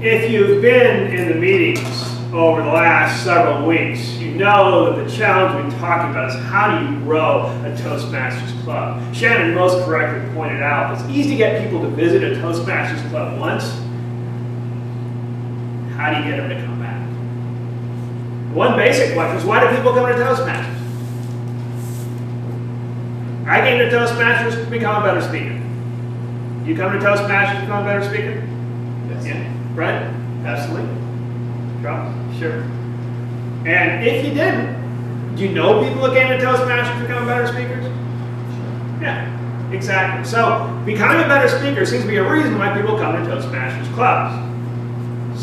If you've been in the meetings over the last several weeks, you know that the challenge we've been talking about is how do you grow a Toastmasters club. Shannon most correctly pointed out it's easy to get people to visit a Toastmasters club once. How do you get them to come back? One basic question is, why do people come to Toastmasters? I came to Toastmasters to become a better speaker. You come to Toastmasters to become a better speaker? Yes. Yeah. Right? Absolutely. Charles? Sure. And if you didn't, do you know people who came to Toastmasters to become better speakers? Sure. Yeah, exactly. So becoming a better speaker seems to be a reason why people come to Toastmasters clubs.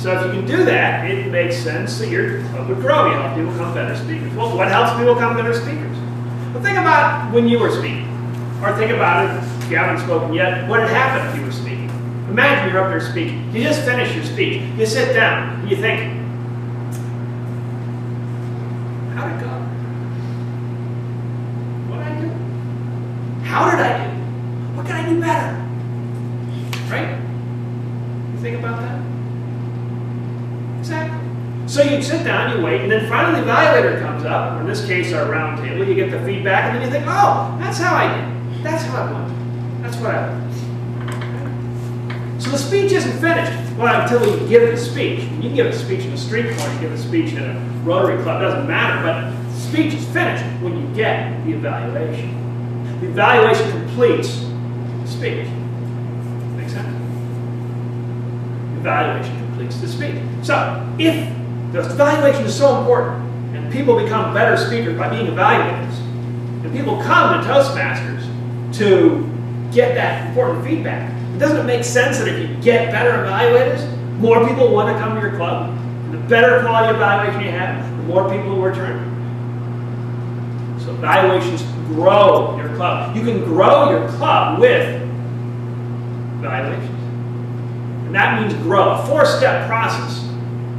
So if you can do that, it makes sense that your club would grow. You help people become better speakers. Well, what helps people become better speakers? Well, think about when you were speaking. Or think about it, if you haven't spoken yet, what had happened if you were speaking. Imagine you're up there speaking. You just finished your speech. You sit down and you think, how'd it go? What did I do? How did I do? What can I do better? Right? You think about that? Exactly. So you sit down, you wait, and then finally the evaluator comes up, or in this case our round table, you get the feedback, and then you think, oh, that's how I did. That's how I went. That's what I learned. So the speech isn't finished until you give the speech. You can give a speech in a street corner, you give a speech in a Rotary Club, doesn't matter, but the speech is finished when you get the evaluation. The evaluation completes the speech. Make sense? The evaluation completes the speech. So if the evaluation is so important and people become better speakers by being evaluators, and people come to Toastmasters to get that important feedback, doesn't it make sense that if you get better evaluators, more people want to come to your club? And the better quality evaluation you have, the more people will return. So evaluations grow your club. You can grow your club with evaluations. And that means grow. A four-step process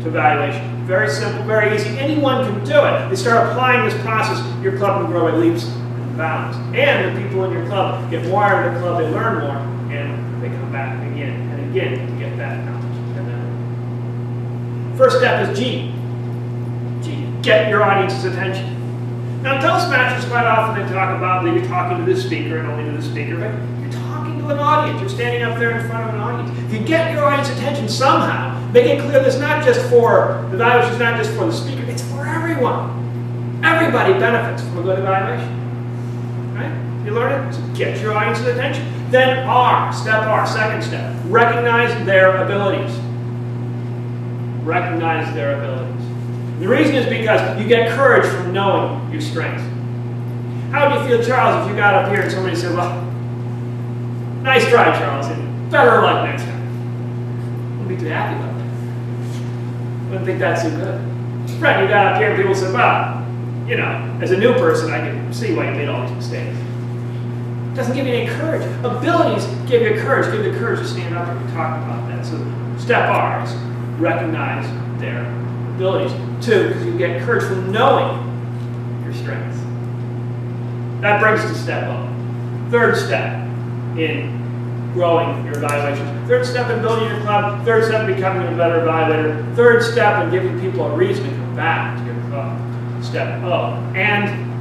to evaluation. Very simple, very easy. Anyone can do it. You start applying this process, your club can grow at leaps and bounds. And the people in your club get more out of the club, they learn more, and they come back again and again to get that knowledge. And then first step is G. G. Get your audience's attention. Now, Toastmasters, quite often they talk about that you're talking to the speaker and only to the speaker, but you're talking to an audience. You're standing up there in front of an audience. If you get your audience's attention somehow, make it clear that it's not just for the evaluation, it's not just for the speaker, it's for everyone. Everybody benefits from a good evaluation. Right? You learn it? So get your audience's attention. Then R, step R, second step. Recognize their abilities. Recognize their abilities. The reason is because you get courage from knowing your strengths. How would you feel, Charles, if you got up here and somebody said, well, nice try, Charles, and better luck next time? Wouldn't be too happy about that. Wouldn't think that's too good. Right, you got up here and people said, well, you know, as a new person, I can see why you made all these mistakes. Doesn't give you any courage. Abilities give you courage. Give you the courage to stand up and talk about that. So step R is recognize their abilities. 2, because you get courage from knowing your strengths. That brings us to step O. Third step in growing your evaluations. Third step in building your club. Third step in becoming a better evaluator. Third step in giving people a reason to come back to your club. Step O. And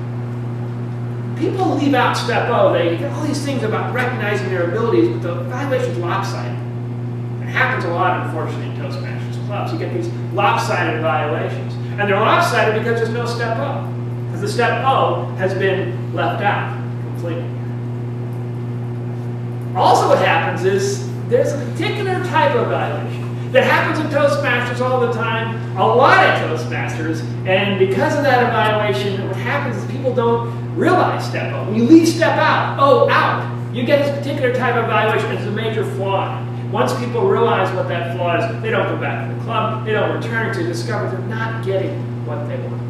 people leave out step O. They get all these things about recognizing their abilities, but the evaluation's lopsided. It happens a lot, unfortunately, in Toastmasters clubs. You get these lopsided evaluations. And they're lopsided because there's no step O. Because the step O has been left out completely. Also what happens is there's a particular type of evaluation that happens in Toastmasters all the time, a lot of Toastmasters, and because of that evaluation, what happens is people don't realize step O. When you leave step out, you get this particular type of evaluation as a major flaw. Once people realize what that flaw is, they don't go back to the club, they don't return to discover they're not getting what they want.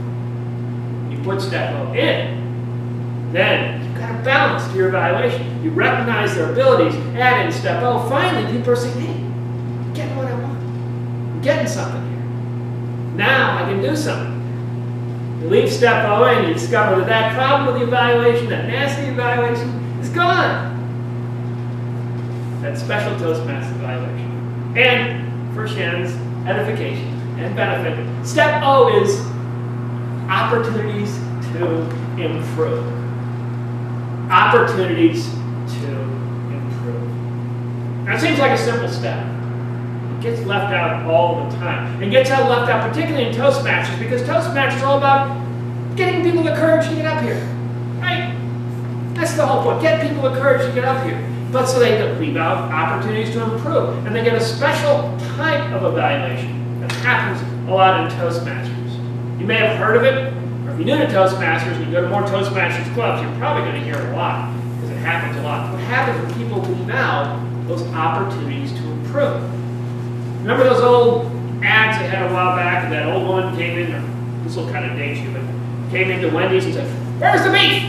You put step O in, then you've got a balance to your evaluation. You recognize their abilities, add in step O. Finally, people are saying, hey, I'm getting what I want. I'm getting something here. Now I can do something. You leave step O in, you discover that that problem with the evaluation, that nasty evaluation, is gone. That special Toastmaster evaluation. And for Shannon's edification and benefit. Step O is opportunities to improve. Opportunities to improve. Now, it seems like a simple step. It gets left out all the time. It gets left out particularly in Toastmasters, because Toastmasters is all about getting people the courage to get up here. Right? That's the whole point. Get people the courage to get up here. But so they leave out opportunities to improve. And they get a special type of evaluation that happens a lot in Toastmasters. You may have heard of it, or if you're new to Toastmasters and you go to more Toastmasters clubs, you're probably going to hear it a lot, because it happens a lot. What happens when people leave out those opportunities to improve? Remember those old ads they had a while back, and that old woman came in, or this will kind of date you, but came into Wendy's and said, "Where's the beef?"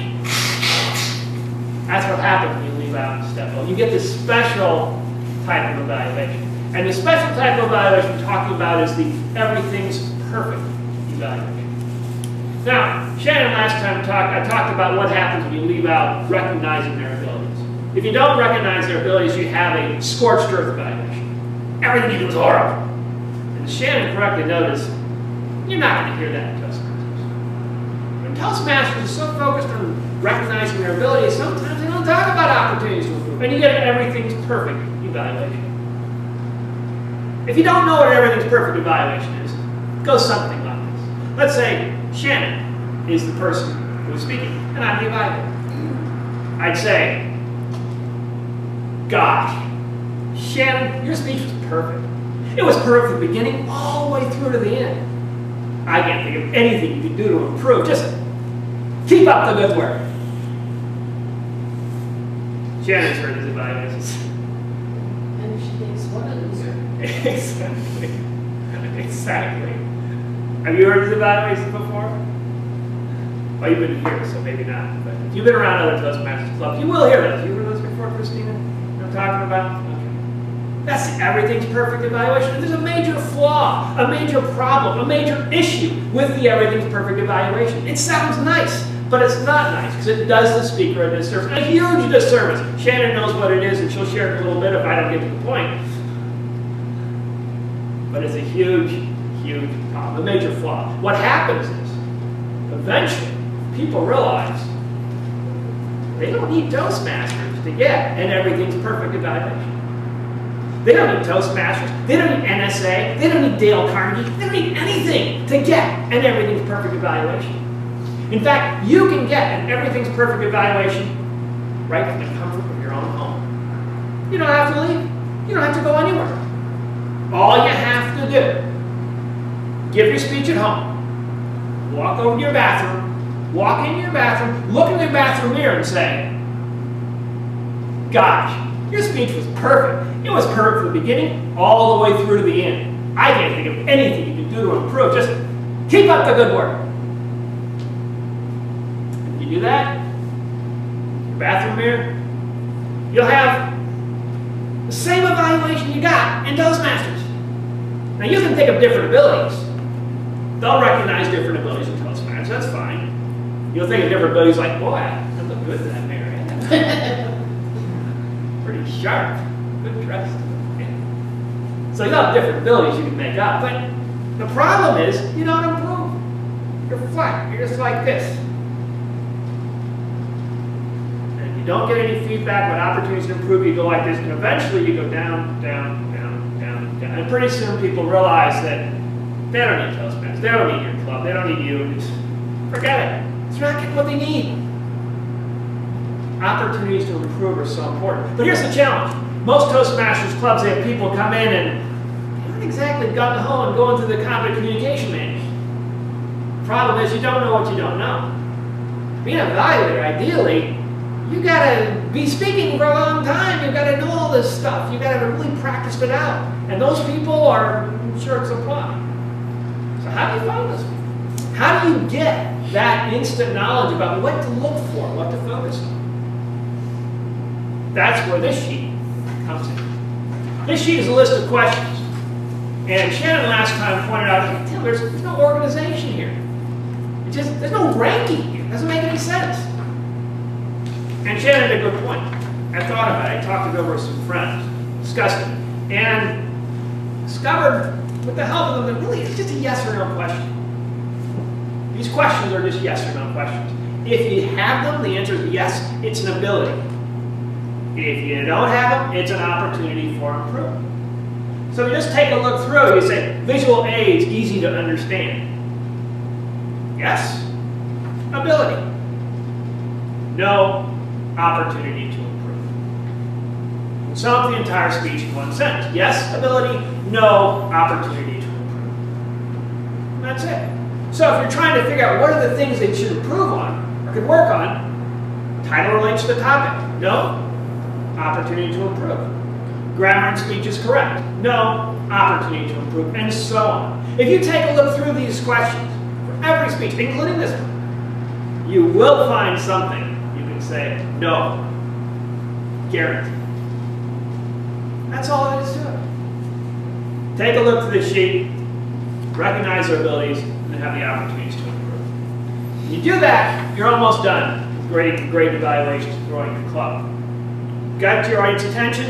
That's what happens when you leave out step O. You get this special type of evaluation. And the special type of evaluation we're talking about is the everything's perfect evaluation. Now, Shannon last time I talked about what happens when you leave out recognizing their abilities. If you don't recognize their abilities, you have a scorched earth evaluation. Everything you do is horrible. And Shannon correctly noticed, you're not going to hear that in Toastmasters. When Toastmasters is so focused on recognizing their abilities, sometimes they don't talk about opportunities to improve. And you get an everything's perfect evaluation. If you don't know what an everything's perfect evaluation is, it goes something like this. Let's say Shannon is the person who's speaking, and I'm the evaluator. I'd say, "Gosh, Shannon, your speech was perfect. It was perfect from the beginning all the way through to the end. I can't think of anything you can do to improve. Just keep up the good work." Shannon's heard his evaluations. And if she thinks, "What a loser." Exactly. Exactly. Have you heard his evaluations before? Well, you've been here, so maybe not. But if you've been around other Toastmasters clubs, you will hear those. You heard those before, Christina? You know what I'm talking about? Okay. That's the everything's perfect evaluation. If there's a major flaw, a major problem, a major issue with the everything's perfect evaluation, it sounds nice, but it's not nice, because it does the speaker a disservice. A huge disservice. Shannon knows what it is, and she'll share it in a little bit if I don't get to the point. But it's a huge, huge problem, a major flaw. What happens is, eventually, people realize they don't need Toastmasters to get an everything's perfect evaluation. They don't need Toastmasters, they don't need NSA, they don't need Dale Carnegie, they don't need anything to get an everything's perfect evaluation. In fact, you can get an everything's perfect evaluation right from the comfort of your own home. You don't have to leave. You don't have to go anywhere. All you have to do, give your speech at home, walk over to your bathroom, walk into your bathroom, look in the bathroom mirror and say, "Gosh, your speech was perfect. It was perfect from the beginning all the way through to the end. I can't think of anything you can do to improve. Just keep up the good work." If you do that, your bathroom mirror, you'll have the same evaluation you got in Toastmasters. Now, you can think of different abilities. They'll recognize different abilities in Toastmasters. That's fine. You'll think of different abilities like, "Boy, I look good in that mirror. Pretty sharp. Good dress." Yeah. So you'll have different abilities you can make up. But the problem is, you don't improve. You're flat. You're just like this. And if you don't get any feedback about opportunities to improve, you go like this. And eventually you go down, down, down, down, down. And pretty soon people realize that they don't need Toastmasters. They don't need your club. They don't need you. Just forget it. They're not getting what they need. Opportunities to improve are so important. But here's the challenge. Most Toastmasters clubs, they have people come in and they haven't exactly gun ho and going through the competent communication manual. The problem is you don't know what you don't know. Being an evaluator, ideally, you got to be speaking for a long time. You've got to know all this stuff. You've got to have really practiced it out. And those people are in short supply. So how do you find those people? How do you get that instant knowledge about what to look for, what to focus on? That's where this sheet comes in. This sheet is a list of questions. And Shannon last time pointed out, hey, Tim, there's no organization here. There's no ranking here. It doesn't make any sense. And Shannon had a good point. I thought about it. I talked it over with some friends, discussed it. And discovered with the help of them that really it's just a yes or no question. These questions are just yes or no questions. If you have them, the answer is yes, it's an ability. If you don't have them, it's an opportunity for improvement. So you just take a look through, you say, visual aids, easy to understand. Yes, ability. No, opportunity to improve. Sum up the entire speech in one sentence. Yes, ability, no, opportunity to improve. And that's it. So if you're trying to figure out what are the things that you should improve on, or could work on, title relates to the topic. No, opportunity to improve. Grammar and speech is correct. No, opportunity to improve, and so on. If you take a look through these questions, for every speech, including this one, you will find something you can say, no, guaranteed. That's all it is to it. Take a look through the sheet, recognize their abilities, and have the opportunities to improve. When you do that, you're almost done with grading evaluations and growing your club. Got your audience attention,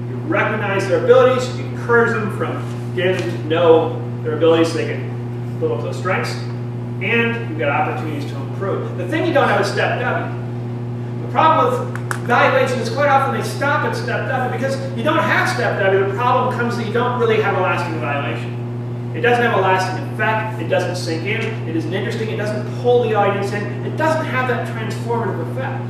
you recognize their abilities, you encourage them from getting them to know their abilities so they can build up those strengths, and you've got opportunities to improve. The thing you don't have is step W. The problem with evaluation is quite often they stop at step W because you don't have step W. The problem comes that you don't really have a lasting evaluation. It doesn't have a lasting effect, it doesn't sink in, it isn't interesting, it doesn't pull the audience in, it doesn't have that transformative effect.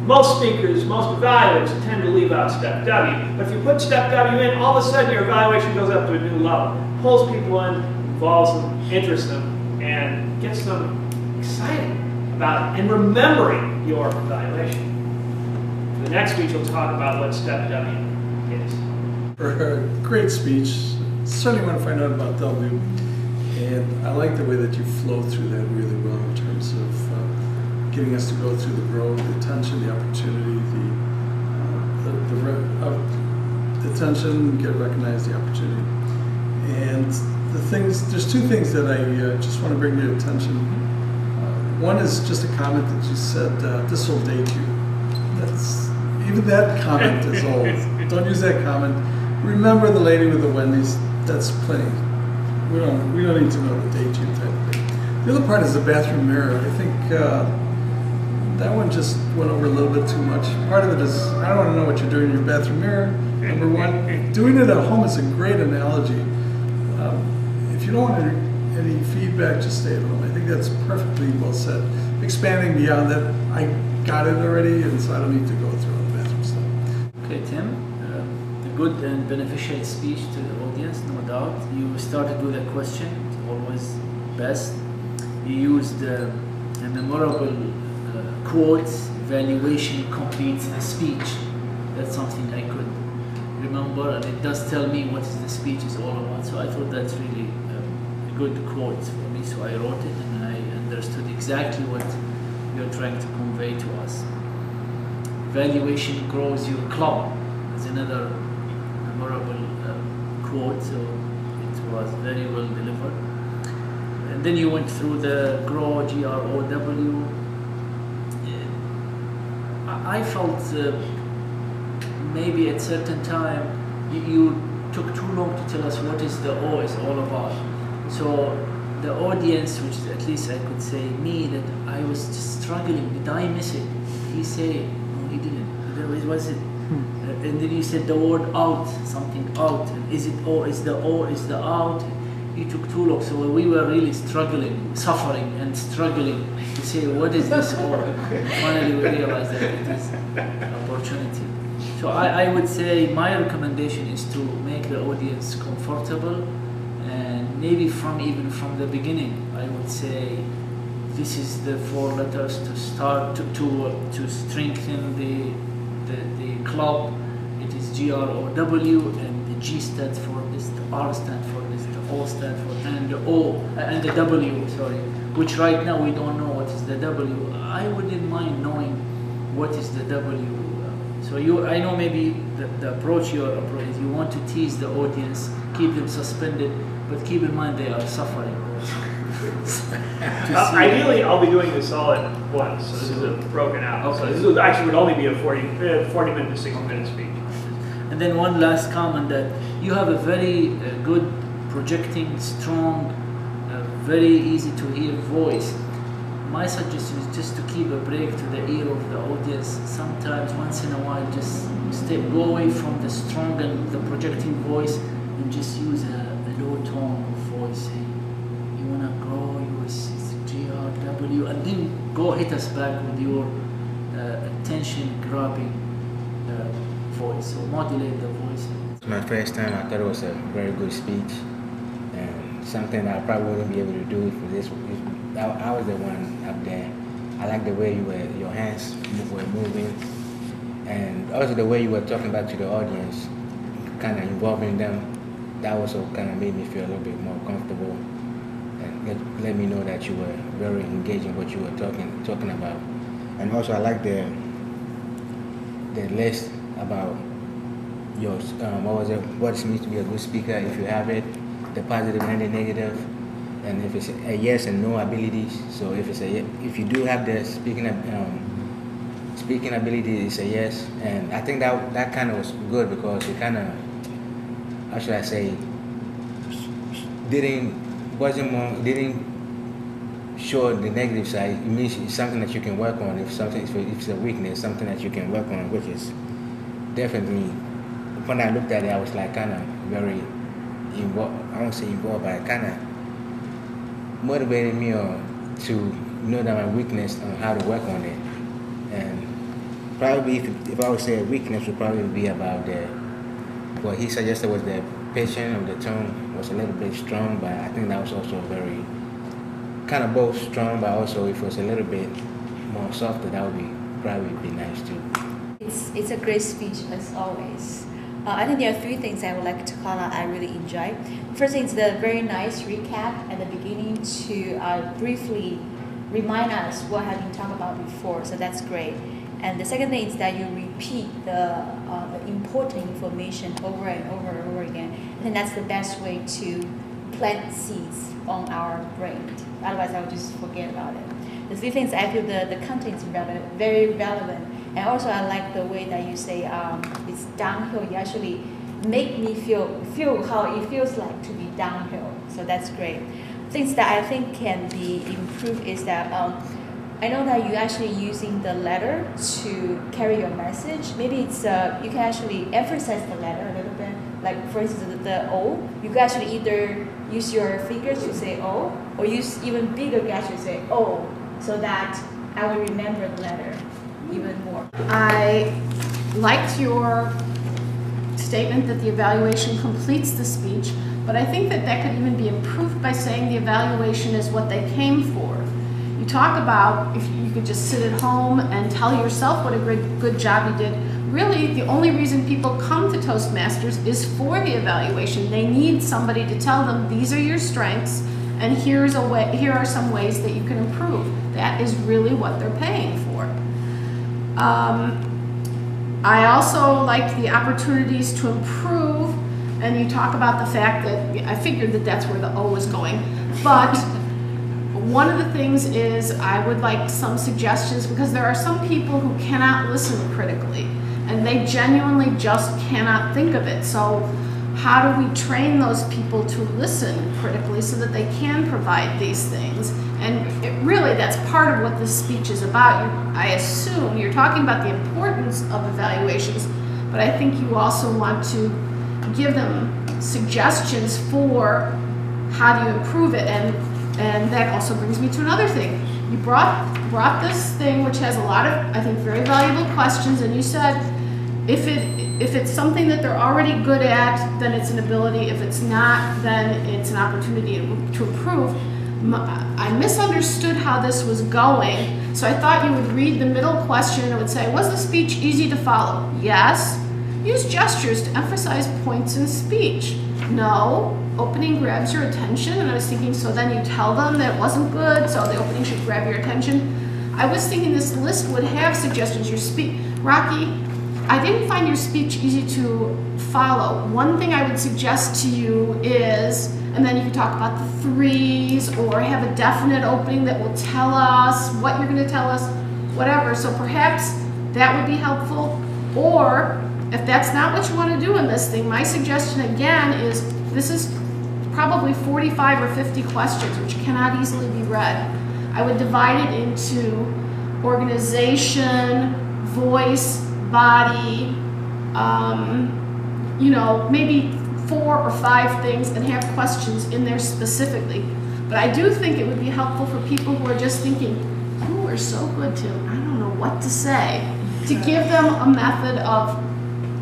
Most speakers, most evaluators tend to leave out step W, but if you put step W in, all of a sudden your evaluation goes up to a new level. Pulls people in, involves them, interests them, and gets them excited about it and remembering your evaluation. For the next speech, we'll talk about what step W is. For a great speech, certainly want to find out about W, and I like the way that you flow through that really well in terms of getting us to go through the growth, the attention, the opportunity, the attention, get recognized, the opportunity. And there's two things that I just want to bring to your attention. One is just a comment that you said, this will date you. Even that comment is old. Don't use that comment. Remember the lady with the Wendy's, that's plenty. We don't need to know the date you type of thing. The other part is the bathroom mirror. I think that one just went over a little bit too much. Part of it is, I don't want to know what you're doing in your bathroom mirror, number one. Doing it at home is a great analogy. If you don't want any feedback, just stay at home. I think that's perfectly well said. Expanding beyond that, I got it already, and so I don't need to go through all the bathroom stuff. Okay, Tim, a good and beneficial speech to the audience, no doubt. You started with a question, it's always best. You used a memorable quote, evaluation completes the speech. That's something I could remember, and it does tell me what the speech is all about. So I thought that's really a good quote for me, so I wrote it and I understood exactly what you're trying to convey to us. Evaluation grows your club is another memorable quote, so it was very well delivered. And then you went through the GROW, G-R-O-W. I felt maybe at certain time you took too long to tell us what is the O is all about. So the audience, which at least I could say me, that I was just struggling. Did I miss it? Did he say it? No, he didn't. Was it? And then you said the word out, something out. And is it O? Is the O? Is the out? You took too long. So we were really struggling, suffering and struggling to say what is this O? And finally we realized that it is an opportunity. So I would say my recommendation is to make the audience comfortable, and maybe even from the beginning, I would say this is the 4 letters to start to strengthen the club. It is GROW, and the G stands for this, the R stands for this, the O stands for, and the O and the W, sorry, which right now we don't know what is the W. I wouldn't mind knowing what is the W. So I know maybe the approach you want to tease the audience, keep them suspended, but keep in mind they are suffering. Ideally, I'll be doing this all at once, so this is broken out. Okay. So this actually would only be a 40-minute to 60-minute speech. And then one last comment that you have a very good projecting, strong, very easy to hear voice. My suggestion is just to keep a break to the ear of the audience. Sometimes, once in a while, just go away from the strong and the projecting voice and just use a low tone of voice. Hey, you wanna grow your GRW, and then go hit us back with your attention-grabbing voice, so modulate the voice. My first time, I thought it was a very good speech, and something I probably wouldn't be able to do for this. I was the one up there. I like the way your hands were moving, and also the way you were talking back to the audience, kind of involving them. That also kind of made me feel a little bit more comfortable, and let me know that you were very engaged in what you were talking about. And also, I like the list about your what it means to be a good speaker, if you have it, the positive and the negative, and if it's a yes and no abilities. So if you do have the speaking ability, it's a yes. And I think that kind of was good because it kind of, how should I say, didn't show the negative side. It means it's something that you can work on. If it's a weakness, something that you can work on, which is definitely. When I looked at it, I was like kind of very involved. I won't say involved, but it kind of motivated me to know that my weakness on how to work on it. And probably if I would say a weakness would probably be about what he suggested was the pitching of the tone was a little bit strong, but I think that was also very kind of both strong, but also if it was a little bit more softer, that would probably be nice too. It's a great speech as always. I think there are three things I would like to call out I really enjoy. First thing is the very nice recap at the beginning to briefly remind us what had been talked about before, so that's great. And the second thing is that you repeat the important information over and over and over again. I think that's the best way to plant seeds on our brain. Otherwise, I would just forget about it. The three things I feel the content is very relevant. And also, I like the way that you say it's downhill. You actually make me feel how it feels like to be downhill. So that's great. Things that I think can be improved is that I know that you're actually using the letter to carry your message. Maybe it's you can actually emphasize the letter a little bit. Like for instance, the O. You can actually either use your fingers to say O, or use even bigger gestures to say O, so that I will remember the letter even more. I liked your statement that the evaluation completes the speech, but I think that could even be improved by saying the evaluation is what they came for. You talk about if you could just sit at home and tell yourself what a good job you did. Really, the only reason people come to Toastmasters is for the evaluation. They need somebody to tell them these are your strengths and here are some ways that you can improve. That is really what they're paying for. I also like the opportunities to improve, and you talk about the fact that I figured that that's where the O is going, but one of the things is I would like some suggestions, because there are some people who cannot listen critically and they genuinely just cannot think of it. So how do we train those people to listen critically so that they can provide these things? And really, that's part of what this speech is about. I assume you're talking about the importance of evaluations, but I think you also want to give them suggestions for how do you improve it. And that also brings me to another thing. You brought this thing which has a lot of, I think, very valuable questions, and you said if it's something that they're already good at, then it's an ability. If it's not, then it's an opportunity to improve. I misunderstood how this was going, so I thought you would read the middle question and it would say, was the speech easy to follow? Yes. Use gestures to emphasize points in speech. No. Opening grabs your attention, and I was thinking, so then you tell them that it wasn't good, so the opening should grab your attention. I was thinking this list would have suggestions. Rocky, I didn't find your speech easy to follow. One thing I would suggest to you is, and then you can talk about the threes, or have a definite opening that will tell us what you're going to tell us, whatever. So perhaps that would be helpful. Or If that's not what you want to do in this thing, my suggestion again is this is probably 45 or 50 questions, which cannot easily be read. I would divide it into organization, voice, body, you know, maybe 4 or 5 things, and have questions in there specifically. But I do think it would be helpful for people who are just thinking, you are so good, Tim, I don't know what to say, to give them a method of,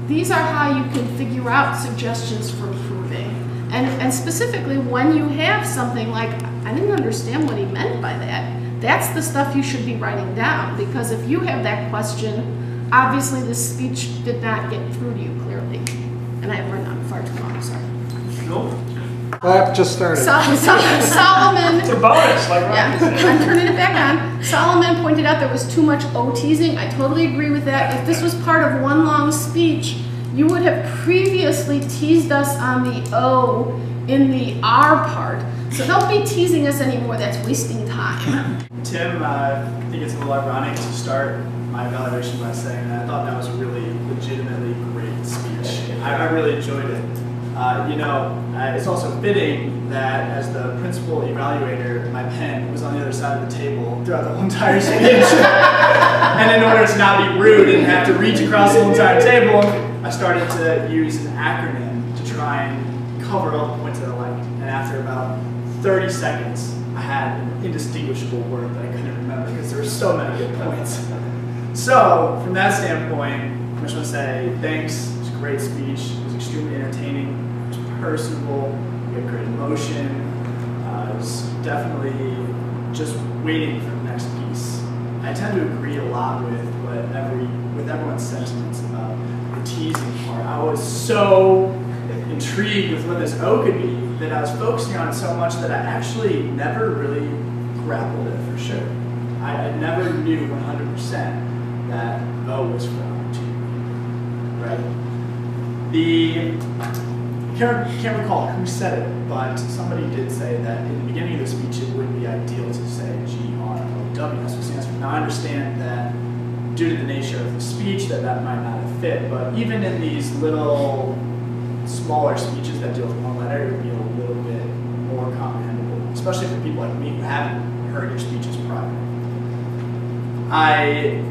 these are how you can figure out suggestions for improving. And specifically when you have something like, I didn't understand what he meant by that, that's the stuff you should be writing down, because if you have that question, obviously this speech did not get through to you clearly. And I've run on far too long, sorry. Nope. Clap just started. Solomon. It's a bonus, like Yeah, Rocky said. I'm turning it back on. Solomon pointed out there was too much O-teasing. I totally agree with that. If this was part of one long speech, you would have previously teased us on the O in the R part. So don't be teasing us anymore. That's wasting time. Tim, I think it's a little ironic to start my evaluation by saying that I thought that was a really legitimately great speech. I really enjoyed it. You know, it's also fitting that as the principal evaluator, my pen was on the other side of the table throughout the whole entire speech. And in order to not be rude and have to reach across the whole entire table, I started to use an acronym to try and cover all the points that I liked. And after about 30 seconds, I had an indistinguishable word that I couldn't remember because there were so many good points. So, from that standpoint, I just want to say thanks. It was a great speech. It was extremely entertaining. It was personable. We had great emotion. It was definitely just waiting for the next piece. I tend to agree a lot with everyone's sentiments about the teasing part. I was so intrigued with what this O could be that I was focusing on it so much that I actually never really grappled it for sure. I never knew 100% that O was for opportunity, right? I can't recall who said it, but somebody did say that in the beginning of the speech it would be ideal to say G-R-O-W, that's what it stands for. Now I understand that due to the nature of the speech that might not have fit, but even in these little smaller speeches that deal with one letter, it would be a little bit more comprehensible, especially for people like me who haven't heard your speeches prior. I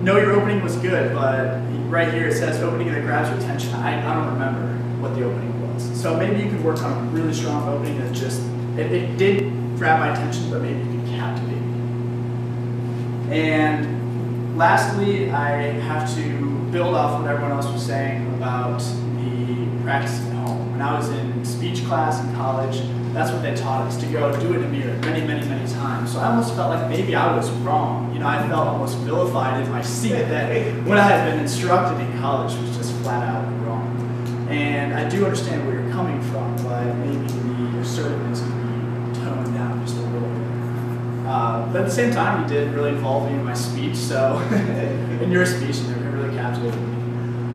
know your opening was good, but right here it says opening that grabs your attention. I don't remember what the opening was. So maybe you could work on a really strong opening that just, it did grab my attention, but maybe you could captivate me. And lastly, I have to build off what everyone else was saying about the practice at home. When I was in speech class in college, that's what they taught us, to go do it in a mirror many, many, many times. So I almost felt like maybe I was wrong. You know, I felt almost vilified in my seat that what I had been instructed in college was just flat out wrong. And I do understand where you're coming from, but maybe the assertiveness can be toned down just a little bit. But at the same time, you did really involve me in my speech, so in your speech, and it really captivated me.